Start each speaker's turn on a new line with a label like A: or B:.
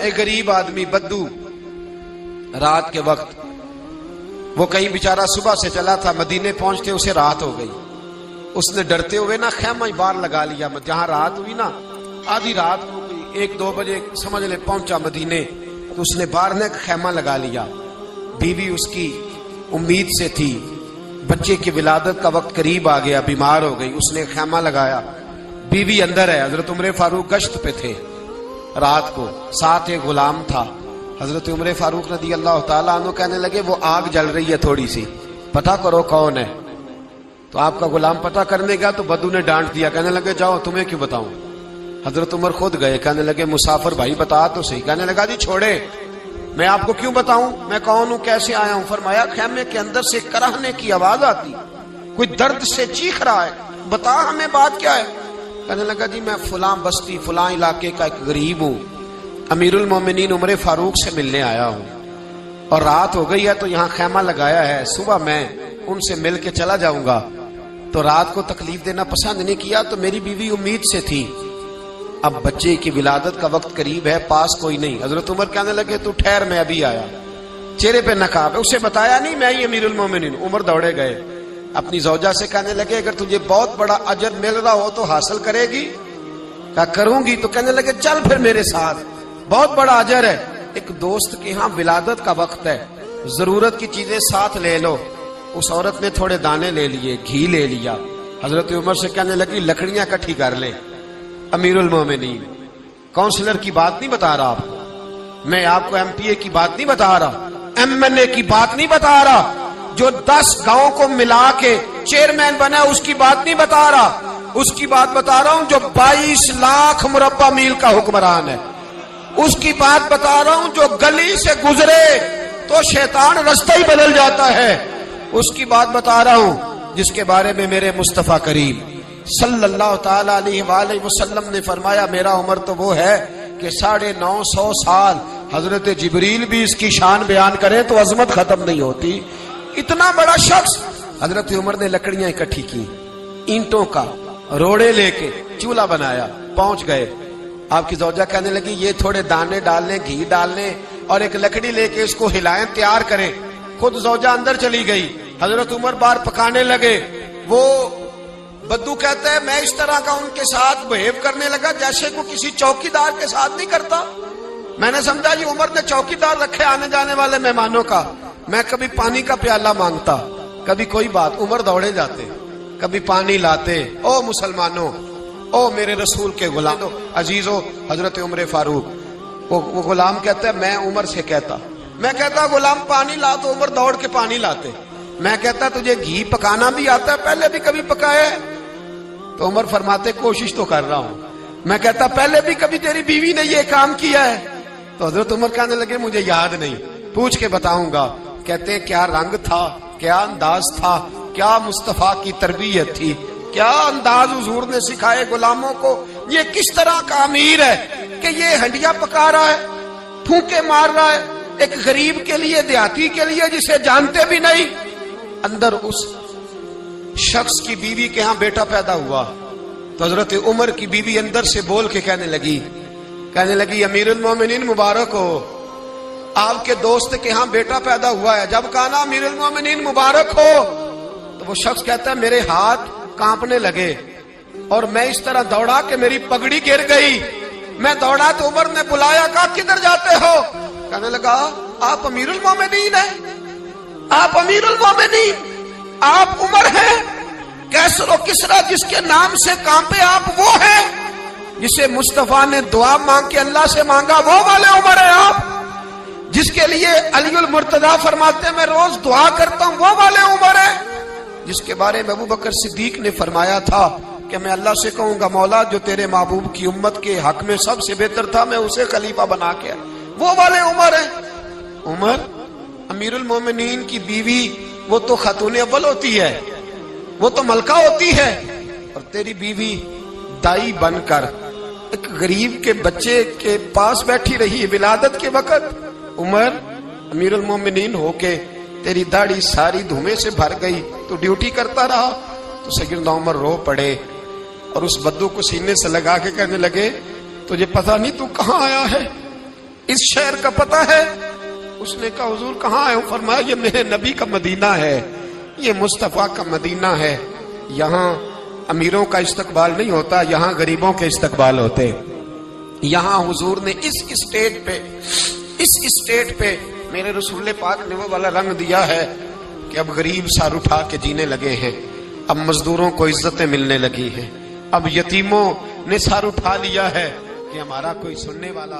A: ایک غریب آدمی بدو رات کے وقت وہ کہیں بیچارہ صبح سے چلا تھا، مدینے پہنچتے اسے رات ہو گئی. اس نے ڈرتے ہوئے نا خیمہ باہر لگا لیا. جہاں رات ہوئی نا آدھی رات ہو گئی، 1-2 بجے سمجھ لے پہنچا مدینے، تو اس نے باہر نے خیمہ لگا لیا. بیوی اس کی امید سے تھی، بچے کی ولادت کا وقت قریب آ گیا، بیمار ہو گئی. اس نے خیمہ لگایا، بیوی اندر ہے. حضرت عمر فاروق گشت پہ تھے رات کو، ساتھ ایک غلام تھا. حضرت عمر فاروق رضی اللہ تعالیٰ عنہ کہنے لگے وہ آگ جل رہی ہے تھوڑی سی، پتہ کرو کون ہے. تو آپ کا غلام پتہ کرنے گا تو بدو نے ڈانٹ دیا، کہنے لگے جاؤ تمہیں کیوں بتاؤں. حضرت عمر خود گئے، کہنے لگے مسافر بھائی بتا تو صحیح. کہنے لگا جی چھوڑے، میں آپ کو کیوں بتاؤں میں کون ہوں، کیسے آیا ہوں. فرمایا خیمے کے اندر سے کراہنے کی آواز آتی، کوئی درد سے چیخ رہا ہے، بتا ہمیں بات کیا ہے. کہنے لگا جی میں فلاں بستی فلاں علاقے کا ایک غریب ہوں، امیر المومنین عمر فاروق سے ملنے آیا ہوں، اور رات ہو گئی ہے تو یہاں خیمہ لگایا ہے، صبح میں ان سے مل کے چلا جاؤں گا. تو رات کو تکلیف دینا پسند نہیں کیا، تو میری بیوی امید سے تھی، اب بچے کی ولادت کا وقت قریب ہے، پاس کوئی نہیں. حضرت عمر کہنے لگے تو ٹھہر میں ابھی آیا. چہرے پہ نقاب ہے، اسے بتایا نہیں میں ہی امیر المومنین. عمر دوڑے گئے، اپنی زوجہ سے کہنے لگے اگر تجھے بہت بڑا اجر مل رہا ہو تو حاصل کرے گی. کہا کروں گی. تو کہنے لگے چل پھر میرے ساتھ، بہت بڑا اجر ہے. ایک دوست کے ہاں ولادت کا وقت ہے، ضرورت کی چیزیں ساتھ لے لو. اس عورت نے تھوڑے دانے لے لیے، گھی لے لیا. حضرت عمر سے کہنے لگی لکڑیاں اکٹھی کر لیں. امیر المومنین کونسلر کی بات نہیں بتا رہا آپ کو، میں آپ کو ایم پی اے کی بات نہیں بتا رہا، ایم ایل اے کی بات نہیں بتا رہا، جو 10 گاؤں کو ملا کے چیئرمین بنا اس کی بات نہیں بتا رہا، اس کی بات بتا رہا ہوں جو 22 لاکھ مربع میل کا حکمران ہے. اس کی بات بتا رہا ہوں جو گلی سے گزرے تو شیطان رستہ ہی بدل جاتا ہے. اس کی بات بتا رہا ہوں جس کے بارے میں میرے مصطفیٰ کریم صلی اللہ تعالی علیہ وآلہ وسلم نے فرمایا میرا عمر تو وہ ہے کہ 950 سال حضرت جبریل بھی اس کی شان بیان کرے تو عظمت ختم نہیں ہوتی. اتنا بڑا شخص. حضرت عمر نے لکڑیاں اکٹھی کی، اینٹوں کا روڑے لے کے چولہا بنایا، پہنچ گئے. آپ کی زوجہ کہنے لگی یہ تھوڑے دانے ڈال لیں، گھی ڈال لیں اور ایک لکڑی لے کے اس کو ہلائیں، تیار کریں. خود زوجہ اندر چلی گئی. حضرت عمر باہر پکانے لگے. وہ بدو کہتا ہے میں اس طرح کا ان کے ساتھ بہیو کرنے لگا جیسے کو کسی چوکیدار کے ساتھ نہیں کرتا. میں نے سمجھا جی عمر نے چوکیدار رکھے آنے جانے والے مہمانوں کا. میں کبھی پانی کا پیالہ مانگتا، کبھی کوئی بات، عمر دوڑے جاتے، کبھی پانی لاتے. او مسلمانوں، او میرے رسول کے غلام عزیزو، حضرت عمر فاروق. وہ غلام کہتا ہے میں عمر سے کہتا، میں کہتا غلام پانی لا تو عمر دوڑ کے پانی لاتے. میں کہتا تجھے گھی پکانا بھی آتا ہے، پہلے بھی کبھی پکایا ہے؟ تو عمر فرماتے کوشش تو کر رہا ہوں. میں کہتا پہلے بھی کبھی تیری بیوی نے یہ کام کیا ہے؟ تو حضرت عمر کہنے لگے مجھے یاد نہیں، پوچھ کے بتاؤں گا. کہتے ہیں کیا رنگ تھا، کیا انداز تھا، کیا مصطفیٰ کی تربیت تھی، کیا انداز حضور نے سکھائے غلاموں کو. یہ کس طرح کا امیر ہے کہ یہ ہنڈیاں پکا رہا ہے، پھونکے مار رہا ہے ایک غریب کے لیے، دیہاتی کے لیے جسے جانتے بھی نہیں. اندر اس شخص کی بیوی کے ہاں بیٹا پیدا ہوا تو حضرت عمر کی بیوی اندر سے بول کے کہنے لگی امیر المومنین مبارک ہو، آپ کے دوست کے ہاں بیٹا پیدا ہوا ہے. جب کہا نا امیر المومنین مبارک ہو تو وہ شخص کہتا ہے میرے ہاتھ کانپنے لگے اور میں اس طرح دوڑا کہ میری پگڑی گر گئی. میں دوڑا تو عمر نے بلایا، کہا کدھر جاتے ہو؟ کہنے لگا آپ امیر المومنین ہیں، آپ امیر المومنین، آپ عمر ہیں. کیسر و کسرا جس کے نام سے کانپے آپ وہ ہیں جسے مصطفیٰ نے دعا مانگ کے اللہ سے مانگا، وہ والے عمر ہیں آپ. جس کے لیے علی المرتضیٰ فرماتے ہیں میں روز دعا کرتا ہوں، وہ والے عمر ہیں. جس کے بارے میں ابو بکر صدیق نے فرمایا تھا کہ میں اللہ سے کہوں گا مولا جو تیرے محبوب کی امت کے حق میں سب سے بہتر تھا میں اسے خلیفہ بنا کے، وہ والے عمر ہیں. عمر امیر المومنین کی بیوی وہ تو خاتون اول ہوتی ہے، وہ تو ملکہ ہوتی ہے، اور تیری بیوی دائی بن کر ایک غریب کے بچے کے پاس بیٹھی رہی ولادت کے وقت. عمر امیر المومنین ہو کے تیری داڑھی ساری دھومے سے بھر گئی تو ڈیوٹی کرتا رہا. تو سیدنا عمر رو پڑے اور اس بدو کو سینے سے لگا کے کہنے لگے تجھے پتہ نہیں تو کہاں آیا ہے؟ اس شہر کا پتہ ہے؟ اس نے کہا حضور کہاں ہے؟ فرمایا یہ میرے نبی کا مدینہ ہے، یہ مصطفیٰ کا مدینہ ہے، یہاں امیروں کا استقبال نہیں ہوتا، یہاں غریبوں کے استقبال ہوتے۔ یہاں حضور نے اس اسٹیٹ پہ میرے رسول پاک نے وہ والا رنگ دیا ہے کہ اب غریب سر اٹھا کے جینے لگے ہیں، اب مزدوروں کو عزتیں ملنے لگی ہیں، اب یتیموں نے سر اٹھا لیا ہے کہ ہمارا کوئی سننے والا